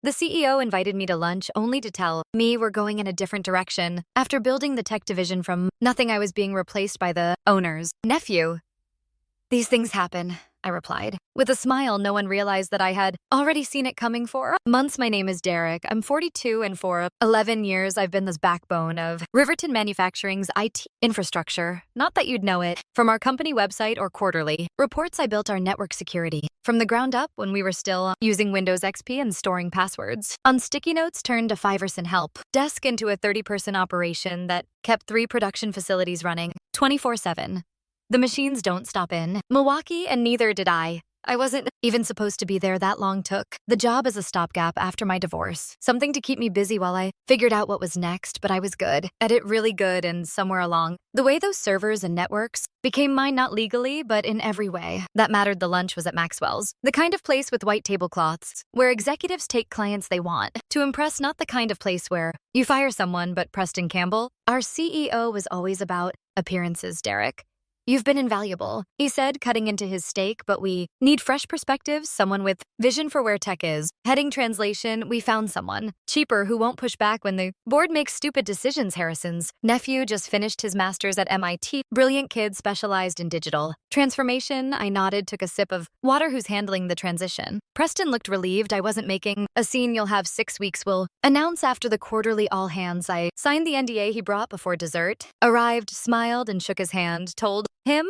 The CEO invited me to lunch only to tell me we're going in a different direction. After building the tech division from nothing, I was being replaced by the owner's nephew. These things happen, I replied. With a smile, no one realized that I had already seen it coming for months. My name is Derek. I'm 42, and for 11 years, I've been the backbone of Riverton Manufacturing's IT infrastructure. Not that you'd know it. From our company website or quarterly reports, I built our network security from the ground up when we were still using Windows XP and storing passwords on sticky notes, turned to Fiverr help desk into a 30-person operation that kept 3 production facilities running 24/7. The machines don't stop in Milwaukee, and neither did I. I wasn't even supposed to be there that long. Took the job as a stopgap after my divorce, something to keep me busy while I figured out what was next, but I was good at it, really good, and somewhere along the way, those servers and networks became mine, not legally, but in every way that mattered. The lunch was at Maxwell's, the kind of place with white tablecloths, where executives take clients they want to impress, not the kind of place where you fire someone. But Preston Campbell, our CEO, was always about appearances. Derek, you've been invaluable, he said, cutting into his steak, but we need fresh perspectives, someone with vision for where tech is heading. Translation, we found someone cheaper who won't push back when the board makes stupid decisions. Harrison's nephew just finished his master's at MIT. Brilliant kid, specialized in digital transformation. I nodded, took a sip of water. Who's handling the transition? Preston looked relieved. I wasn't making a scene. You'll have 6 weeks. We'll announce after the quarterly all hands. I signed the NDA he brought before dessert. Arrived, smiled, and shook his hand. Told him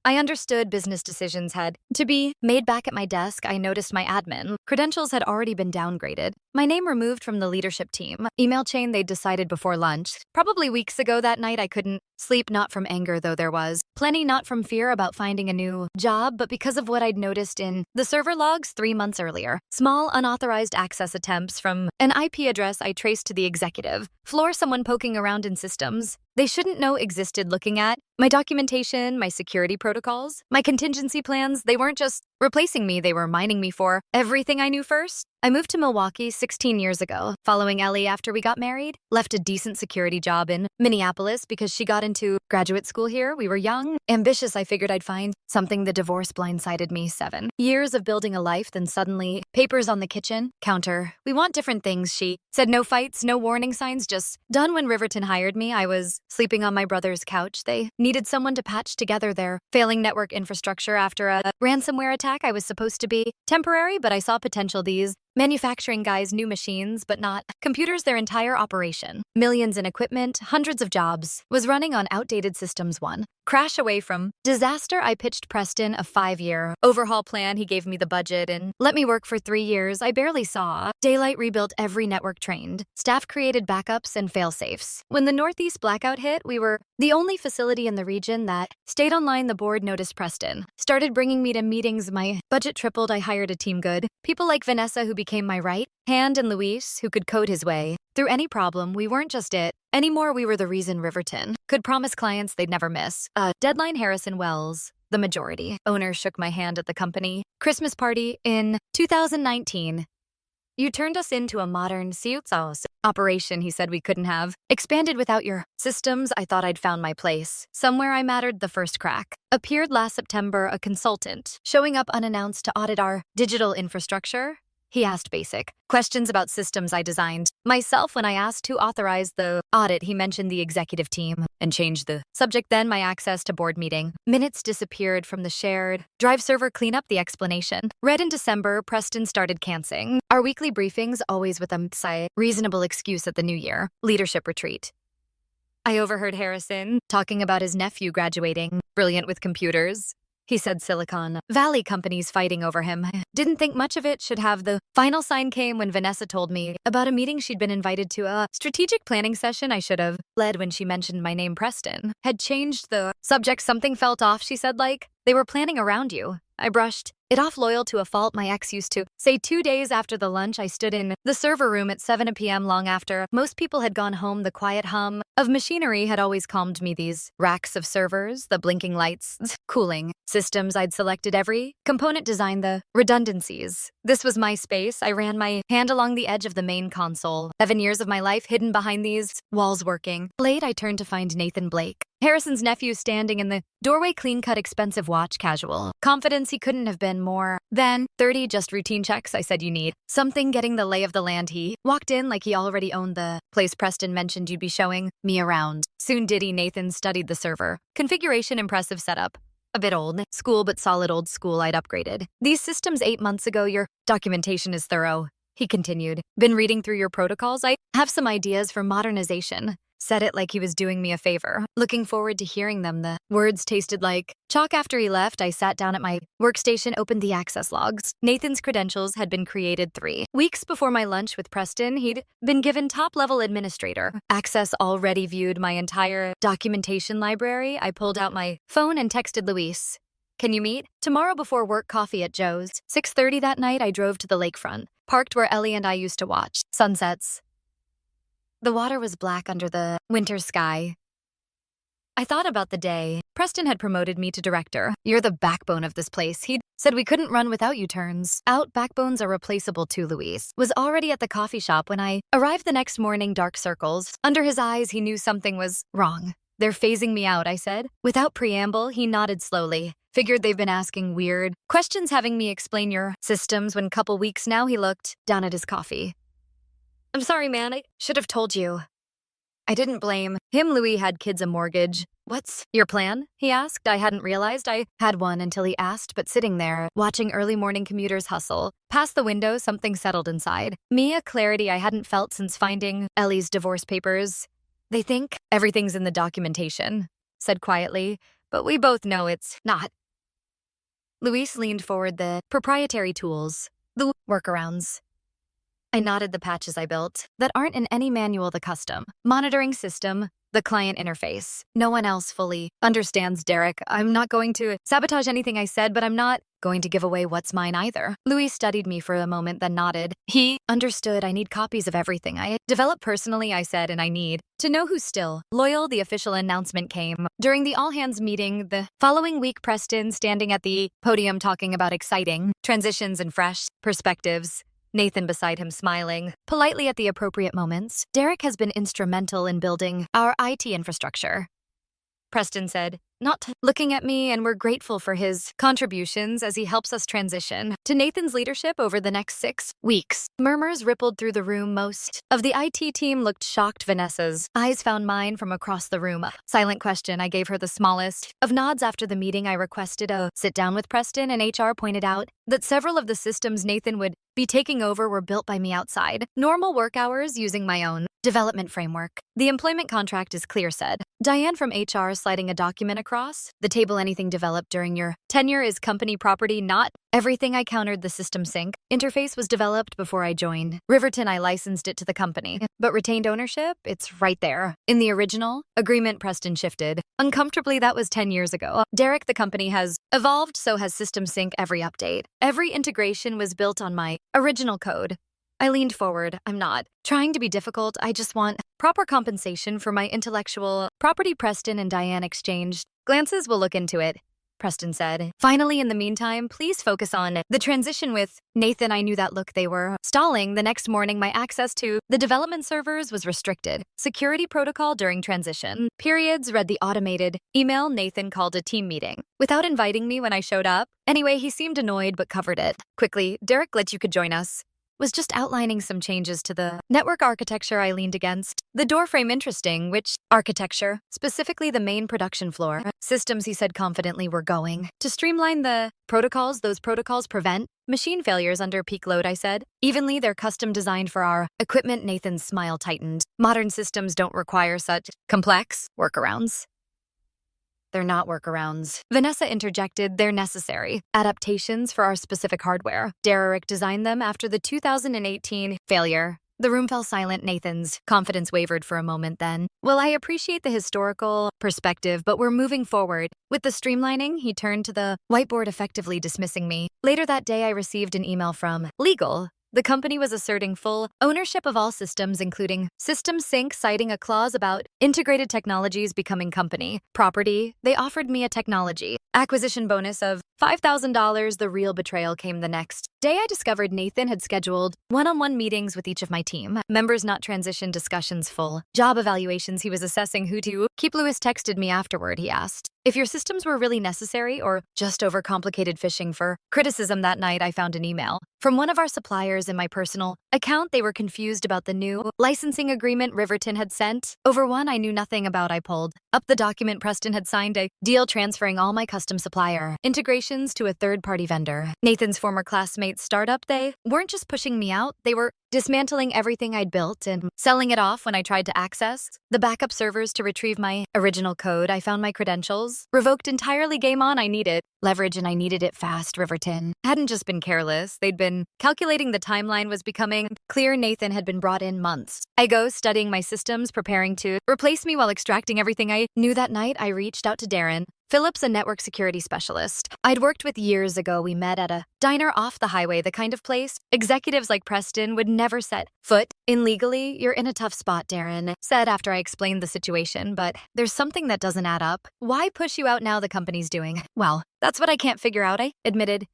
I understood business decisions had to be made. Back at my desk, I noticed my admin credentials had already been downgraded. My name removed from the leadership team email chain they'd decided before lunch, probably weeks ago. That night, I couldn't sleep, not from anger, though there was plenty, not from fear about finding a new job, but because of what I'd noticed in the server logs 3 months earlier. Small, unauthorized access attempts from an IP address I traced to the executive floor, someone poking around in systems they shouldn't know existed, looking at my documentation, my security protocols, my contingency plans. They weren't just replacing me, they were mining me for everything I knew. First, I moved to Milwaukee 16 years ago, following Ellie after we got married. Left a decent security job in Minneapolis because she got into graduate school here. We were young, ambitious. I figured I'd find something. The divorce blindsided me. 7 years of building a life, then suddenly papers on the kitchen counter. We want different things, she said. No fights, no warning signs, just done. When Riverton hired me, I was sleeping on my brother's couch. They needed someone to patch together their failing network infrastructure after a ransomware attack. I was supposed to be temporary, but I saw potential. These manufacturing guys knew machines, but not computers. Their entire operation, millions in equipment, hundreds of jobs, was running on outdated systems. One crash away from disaster. I pitched Preston a 5-year overhaul plan. He gave me the budget and let me work for 3 years. I barely saw daylight. Rebuilt every network, trained staff, created backups and fail-safes. When the Northeast blackout hit, we were the only facility in the region that stayed online. The board noticed Preston, started bringing me to meetings. My budget tripled. I hired a team, good people like Vanessa, who became my right hand, and Luis, who could code his way through any problem. We weren't just it anymore. We were the reason Riverton could promise clients they'd never miss a deadline. Harrison Wells, the majority owner, shook my hand at the company Christmas party in 2019. You turned us into a modern Siutsao operation, he said. We couldn't have expanded without your systems. I thought I'd found my place. Somewhere I mattered. The first crack appeared last September, a consultant showing up unannounced to audit our digital infrastructure. He asked basic questions about systems I designed myself. When I asked who authorized the audit, he mentioned the executive team and changed the subject. Then my access to board meeting minutes disappeared from the shared drive server. Clean up. The explanation read in December. Preston started canceling our weekly briefings, always with a reasonable excuse at the New Year leadership retreat. I overheard Harrison talking about his nephew graduating, brilliant with computers. He said Silicon Valley companies fighting over him. Didn't think much of it. Should have. The final sign came when Vanessa told me about a meeting she'd been invited to, a strategic planning session I should have led. When she mentioned my name, Preston had changed the subject. Something felt off, she said, like they were planning around you. I brushed it off, loyal to a fault. My ex used to say 2 days after the lunch, I stood in the server room at 7 p.m. long after most people had gone home. The quiet hum of machinery had always calmed me. These racks of servers, the blinking lights, cooling systems. I'd selected every component, designed the redundancies. This was my space. I ran my hand along the edge of the main console. 7 years of my life hidden behind these walls, working late. I turned to find Nathan Blake, Harrison's nephew, standing in the doorway. Clean-cut, expensive watch, casual confidence. He couldn't have been and more than 30 just routine checks I said you need. Something getting the lay of the land. He walked in like he already owned the place. Preston mentioned you'd be showing me around. Soon diddy. Nathan studied the server. Configuration impressive setup. A bit old school, but solid old school. I'd upgraded these systems 8 months ago. Your documentation is thorough, he continued. Been reading through your protocols. I have some ideas for modernization. Said it like he was doing me a favor. Looking forward to hearing them. The words tasted like chalk. After he left, I sat down at my workstation, opened the access logs. Nathan's credentials had been created 3 weeks before my lunch with Preston. He'd been given top-level administrator access. Already viewed my entire documentation library. I pulled out my phone and texted Luis. Can you meet tomorrow before work? Coffee at Joe's. 6:30 that night, I drove to the lakefront, parked where Ellie and I used to watch sunsets. The water was black under the winter sky. I thought about the day Preston had promoted me to director. You're the backbone of this place. He'd said we couldn't run without you. Turns out backbones are replaceable too. Luis was already at the coffee shop when I arrived the next morning. Dark circles under his eyes. He knew something was wrong. They're phasing me out, I said. Without preamble, he nodded slowly. Figured they've been asking weird questions, having me explain your systems when couple weeks now. He looked down at his coffee. I'm sorry, man. I should have told you. I didn't blame him. Louis had kids, a mortgage. What's your plan? He asked. I hadn't realized I had one until he asked, but sitting there, watching early morning commuters hustle past the window, something settled inside me, a clarity I hadn't felt since finding Ellie's divorce papers. They think everything's in the documentation, said quietly, but we both know it's not. Luis leaned forward. The proprietary tools, the workarounds. I nodded. The patches I built that aren't in any manual, the custom monitoring system, the client interface. No one else fully understands. Derek, I'm not going to sabotage anything I said, but I'm not going to give away what's mine either. Louis studied me for a moment, then nodded. He understood. I need copies of everything I developed personally, I said, and I need to know who's still loyal. The official announcement came during the all-hands meeting the following week. Preston standing at the podium talking about exciting transitions and fresh perspectives. Nathan beside him smiling politely at the appropriate moments. Derek has been instrumental in building our IT infrastructure, Preston said, not looking at me, and we're grateful for his contributions as he helps us transition to Nathan's leadership over the next 6 weeks. Murmurs rippled through the room. Most of the IT team looked shocked. Vanessa's eyes found mine from across the room. A silent question. I gave her the smallest of nods. After the meeting, I requested a sit down with Preston, and HR pointed out that several of the systems Nathan would be taking over were built by me outside normal work hours using my own development framework. The employment contract is clear, said Diane from HR, sliding a document across the table. Anything developed during your tenure is company property, not everything. I countered. The system sync interface was developed before I joined Riverton. I licensed it to the company, but retained ownership. It's right there in the original agreement. Preston shifted uncomfortably. That was 10 years ago. Derek, the company has evolved, so has system sync. Every update, every integration was built on my original code. I leaned forward. I'm not trying to be difficult. I just want proper compensation for my intellectual property. Preston and Diane exchanged glances. We'll look into it, Preston said. Finally, in the meantime, please focus on the transition with Nathan. I knew that look. They were stalling. The next morning, my access to the development servers was restricted. Security protocol during transition periods. Read the automated email. Nathan called a team meeting without inviting me when I showed up. Anyway, he seemed annoyed but covered it quickly. Derek, glad you could join us. Was just outlining some changes to the network architecture. I leaned against the doorframe. Interesting. Which architecture? Specifically the main production floor systems, he said confidently. We're going to streamline the protocols. Those protocols prevent machine failures under peak load, I said. Evenly, they're custom designed for our equipment. Nathan's smile tightened. Modern systems don't require such complex workarounds. They're not workarounds, Vanessa interjected. They're necessary adaptations for our specific hardware. Derek designed them after the 2018 failure. The room fell silent. Nathan's confidence wavered for a moment. Then, well, I appreciate the historical perspective, but we're moving forward. With the streamlining, he turned to the whiteboard, effectively dismissing me. Later that day, I received an email from legal. The company was asserting full ownership of all systems, including System Sync, citing a clause about integrated technologies becoming company property. They offered me a technology acquisition bonus of $5,000. The real betrayal came the next day. I discovered Nathan had scheduled one-on-one meetings with each of my team members, not transition discussions, full job evaluations. He was assessing who to keep. Lewis texted me afterward. He asked if your systems were really necessary or just overcomplicated. Fishing for criticism. That night, I found an email from one of our suppliers in my personal account. They were confused about the new licensing agreement Riverton had sent over one I knew nothing about. I pulled up the document. Preston had signed a deal transferring all my custom supplier integrations to a third-party vendor, Nathan's former classmate's startup. They weren't just pushing me out, they were dismantling everything I'd built and selling it off when I tried to access the backup servers to retrieve my original code. I found my credentials revoked entirely. Game on. I needed leverage and I needed it fast. Riverton hadn't just been careless, they'd been calculating. The timeline was becoming clear. Nathan had been brought in months ago, studying my systems, preparing to replace me while extracting everything I knew. That night, I reached out to Darren Phillips, a network security specialist I'd worked with years ago. We met at a diner off the highway, the kind of place executives like Preston would never set foot in. Legally, you're in a tough spot, Darren said after I explained the situation, but there's something that doesn't add up. Why push you out now? The company's doing well. That's what I can't figure out, I admitted.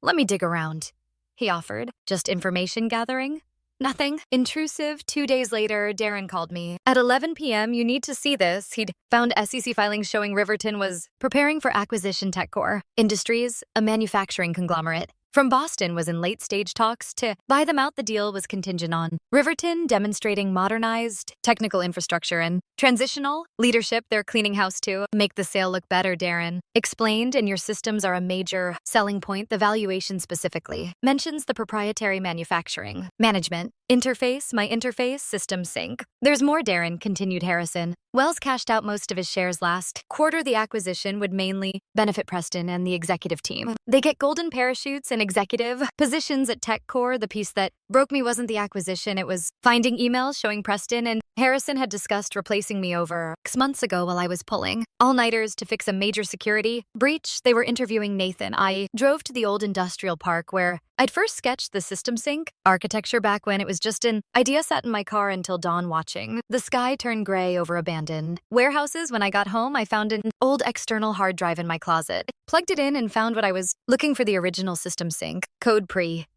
Let me dig around, he offered. Just information gathering? Nothing intrusive. 2 days later, Darren called me at 11 p.m. You need to see this. He'd found SEC filings showing Riverton was preparing for acquisition. TechCore Industries, a manufacturing conglomerate from Boston, was in late-stage talks to buy them out. The deal was contingent on Riverton demonstrating modernized technical infrastructure and transitional leadership. They're cleaning house to make the sale look better, Darren explained, and your systems are a major selling point. The valuation specifically mentions the proprietary manufacturing management interface, my interface system sync. There's more, Darren continued. Harrison Wells cashed out most of his shares last quarter. The acquisition would mainly benefit Preston and the executive team. They get golden parachutes and executive positions at TechCore. The piece that broke me wasn't the acquisition, it was finding emails showing Preston and Harrison had discussed replacing me over 6 months ago while I was pulling all-nighters to fix a major security breach. They were interviewing Nathan. I drove to the old industrial park where I'd first sketched the system sync architecture back when it was just an idea. Sat in my car until dawn watching the sky turn gray over abandoned warehouses. When I got home, I found an old external hard drive in my closet, plugged it in and found what I was looking for: the original system sync code pre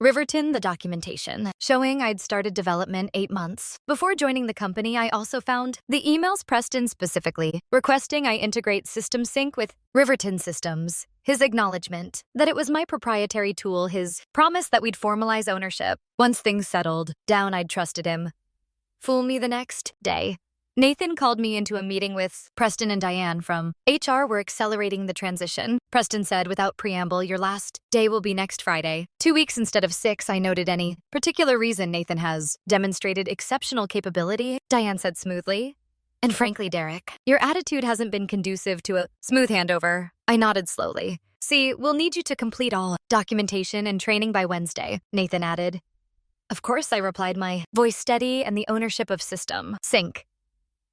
Riverton, the documentation showing I'd started development 8 months before joining the company. I also found the emails Preston specifically requesting I integrate system sync with Riverton systems, his acknowledgement that it was my proprietary tool, his promise that we'd formalize ownership once things settled down. I'd trusted him. Fool me. The next day, Nathan called me into a meeting with Preston and Diane from HR. We're accelerating the transition, Preston said without preamble. Your last day will be next Friday. 2 weeks instead of 6. I noted. Any particular reason? Nathan has demonstrated exceptional capability, Diane said smoothly. And frankly, Derek, your attitude hasn't been conducive to a smooth handover. I nodded slowly. See, we'll need you to complete all documentation and training by Wednesday, Nathan added. Of course, I replied, my voice steady, and the ownership of system sync.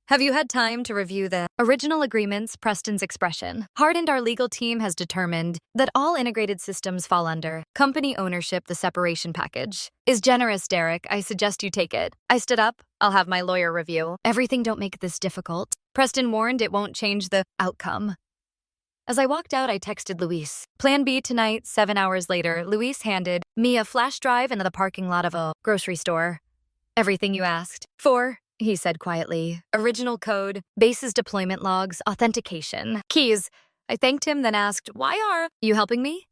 Have you had time to review the original agreements? Preston's expression hardened. Our legal team has determined that all integrated systems fall under company ownership. The separation package is generous, Derek. I suggest you take it. I stood up. I'll have my lawyer review everything. Don't make this difficult, Preston warned. It won't change the outcome. As I walked out, I texted Luis. Plan B tonight. 7 hours later, Luis handed me a flash drive in the parking lot of a grocery store. Everything you asked for, he said quietly. Original code, bases, deployment logs, authentication, keys. I thanked him, then asked, why are you helping me?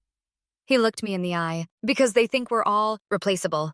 He looked me in the eye. Because they think we're all replaceable.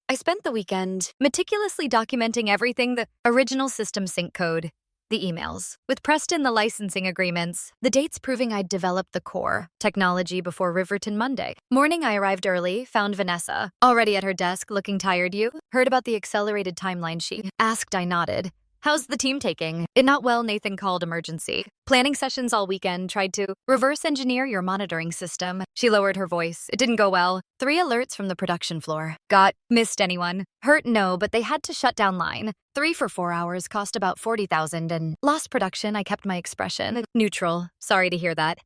I spent the weekend meticulously documenting everything: the original system sync code, the emails with Preston, the licensing agreements, the dates proving I'd developed the core technology before Riverton. Monday morning, I arrived early, found Vanessa already at her desk, looking tired. You heard about the accelerated timeline, she asked. I nodded. How's the team taking it? Not well, Nathan called. Emergency planning sessions all weekend. Tried to reverse engineer your monitoring system. She lowered her voice. It didn't go well. 3 alerts from the production floor. Got missed anyone hurt? No, but they had to shut down line 3 for 4 hours, cost about $40,000 and lost production. I kept my expression neutral. Sorry to hear that.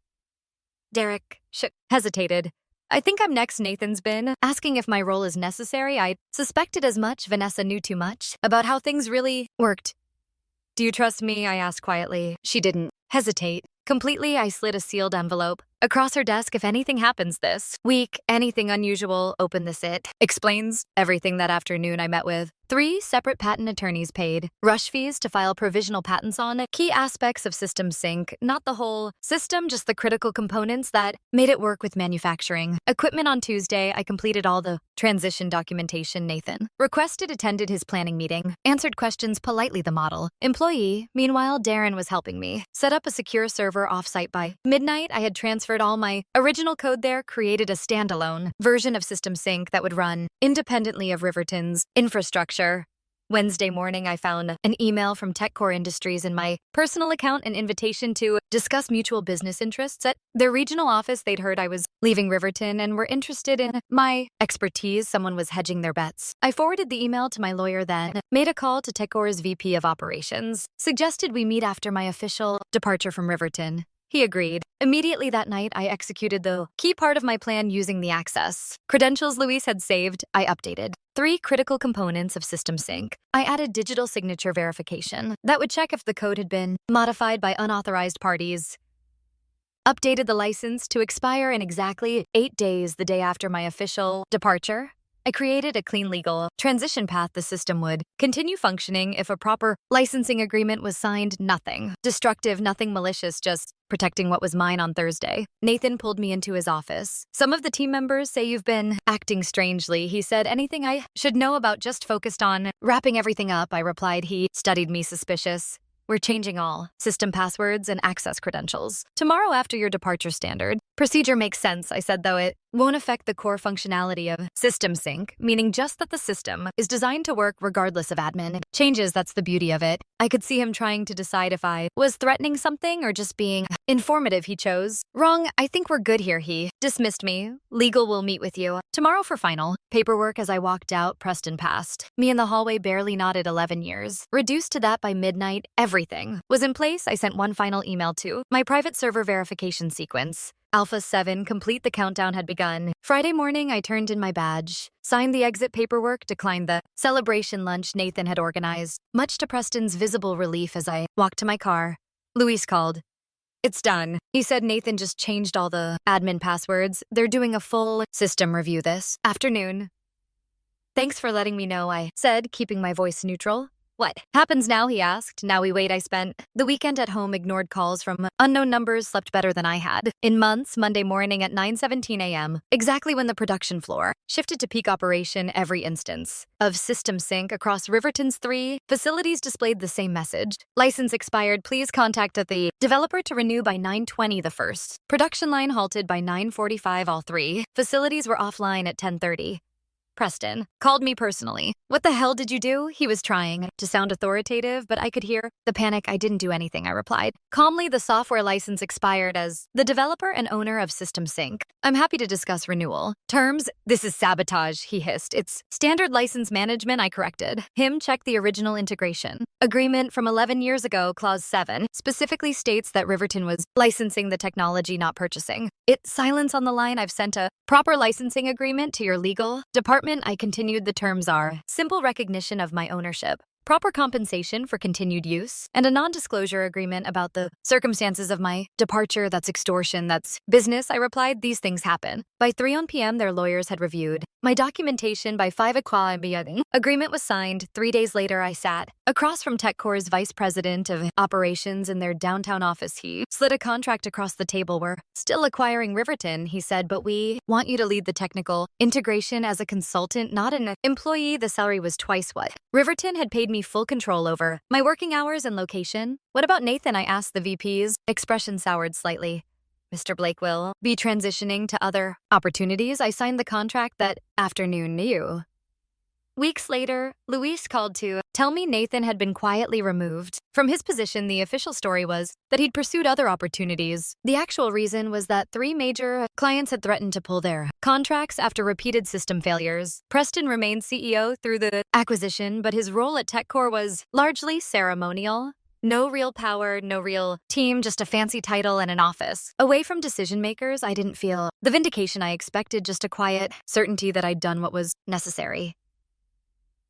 Derek hesitated. I think I'm next. Nathan's been asking if my role is necessary. I suspected as much. Vanessa knew too much about how things really worked. Do you trust me? I asked quietly. She didn't hesitate. Completely, I slid a sealed envelope across her desk. If anything happens this week, anything unusual, open this it. Explains everything. That afternoon, I met with 3 separate patent attorneys, paid rush fees to file provisional patents on key aspects of System Sync, not the whole system, just the critical components that made it work with manufacturing equipment. On Tuesday, I completed all the transition documentation Nathan requested, attended his planning meeting, answered questions politely. The model employee, meanwhile, Darren was helping me set up a secure server offsite. By midnight, I had transferred all my original code there, created a standalone version of System Sync that would run independently of Riverton's infrastructure. Wednesday morning, I found an email from TechCore Industries in my personal account, an invitation to discuss mutual business interests at their regional office. They'd heard I was leaving Riverton and were interested in my expertise. Someone was hedging their bets. I forwarded the email to my lawyer, then made a call to TechCore's VP of Operations, suggested we meet after my official departure from Riverton. He agreed. Immediately that night, I executed the key part of my plan using the access credentials Luis had saved. I updated 3 critical components of System Sync. I added digital signature verification that would check if the code had been modified by unauthorized parties. Updated the license to expire in exactly 8 days, the day after my official departure. I created a clean legal transition path. The system would continue functioning if a proper licensing agreement was signed. Nothing destructive, nothing malicious, just protecting what was mine. On Thursday, Nathan pulled me into his office. Some of the team members say you've been acting strangely. He said, anything I should know about, just focused on wrapping everything up. I replied. He studied me suspicious. We're changing all system passwords and access credentials tomorrow after your departure. Standard procedure makes sense, I said, though it won't affect the core functionality of System Sync, meaning just that the system is designed to work regardless of admin changes. That's the beauty of it. I could see him trying to decide if I was threatening something or just being informative. He chose wrong. I think we're good here. He dismissed me. Legal will meet with you tomorrow for final paperwork. As I walked out, Preston passed me in the hallway, barely nodded. 11 years. Reduced to that by midnight, everything was in place. I sent one final email to my private server verification sequence. Alpha 7, complete. The countdown had begun. Friday morning, I turned in my badge, signed the exit paperwork, declined the celebration lunch Nathan had organized, much to Preston's visible relief. As I walked to my car, Luis called. It's done. He said Nathan just changed all the admin passwords. They're doing a full system review this afternoon. Thanks for letting me know, I said, keeping my voice neutral. What happens now, he asked. Now we wait. I spent the weekend at home, ignored calls from unknown numbers, slept better than I had in months. Monday morning at 9:17 a.m., exactly when the production floor shifted to peak operation, every instance of System Sync across Riverton's 3 facilities displayed the same message. License expired. Please contact the developer to renew by 9:20. The first production line halted by 9:45. All 3 facilities were offline at 10:30. Preston called me personally. What the hell did you do? He was trying to sound authoritative, but I could hear the panic. I didn't do anything, I replied. Calmly, the software license expired as the developer and owner of System Sync. I'm happy to discuss renewal terms. This is sabotage, he hissed. It's standard license management, I corrected him. Check the original integration agreement from 11 years ago. Clause 7 specifically states that Riverton was licensing the technology, not purchasing it. Silence on the line. I've sent a proper licensing agreement to your legal department. I continued. The terms are simple recognition of my ownership, proper compensation for continued use, and a non-disclosure agreement about the circumstances of my departure. That's extortion. That's business, I replied. These things happen. By 3 p.m., their lawyers had reviewed my documentation. By 5 o'clock, agreement was signed. 3 days later, I sat across from TechCore's vice president of operations in their downtown office. He slid a contract across the table. We're still acquiring Riverton, he said, but we want you to lead the technical integration as a consultant, not an employee. The salary was twice what Riverton had paid me. Full control over my working hours and location. What about Nathan? I asked. The VP's expression soured slightly. Mr. Blake will be transitioning to other opportunities. I signed the contract that afternoon. You. Weeks later, Luis called to tell me Nathan had been quietly removed from his position. The official story was that he'd pursued other opportunities. The actual reason was that 3 major clients had threatened to pull their contracts after repeated system failures. Preston remained CEO through the acquisition, but his role at TechCore was largely ceremonial. No real power, no real team, just a fancy title and an office. Away from decision makers, I didn't feel the vindication I expected, just a quiet certainty that I'd done what was necessary.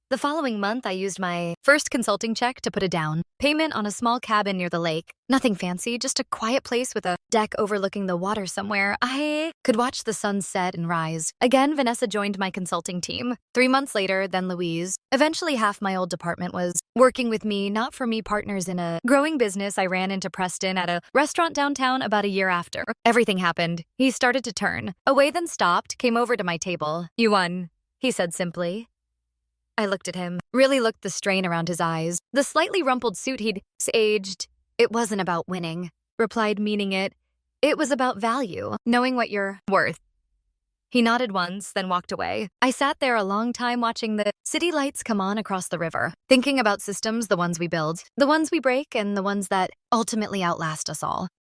The following month, I used my first consulting check to put a down payment on a small cabin near the lake. Nothing fancy, just a quiet place with a deck overlooking the water somewhere. I could watch the sun set and rise. Again, Vanessa joined my consulting team. 3 months later, then Louise. Eventually, half my old department was working with me, not for me, partners in a growing business. I ran into Preston at a restaurant downtown about a year after. Everything happened. He started to turn away, then stopped, came over to my table. "You won," he said simply. I looked at him, really looked the strain around his eyes. The slightly rumpled suit he'd aged. "It wasn't about winning," replied, meaning it. "It was about value, knowing what you're worth." He nodded once, then walked away. I sat there a long time watching the city lights come on across the river, thinking about systems, the ones we build, the ones we break, and the ones that ultimately outlast us all.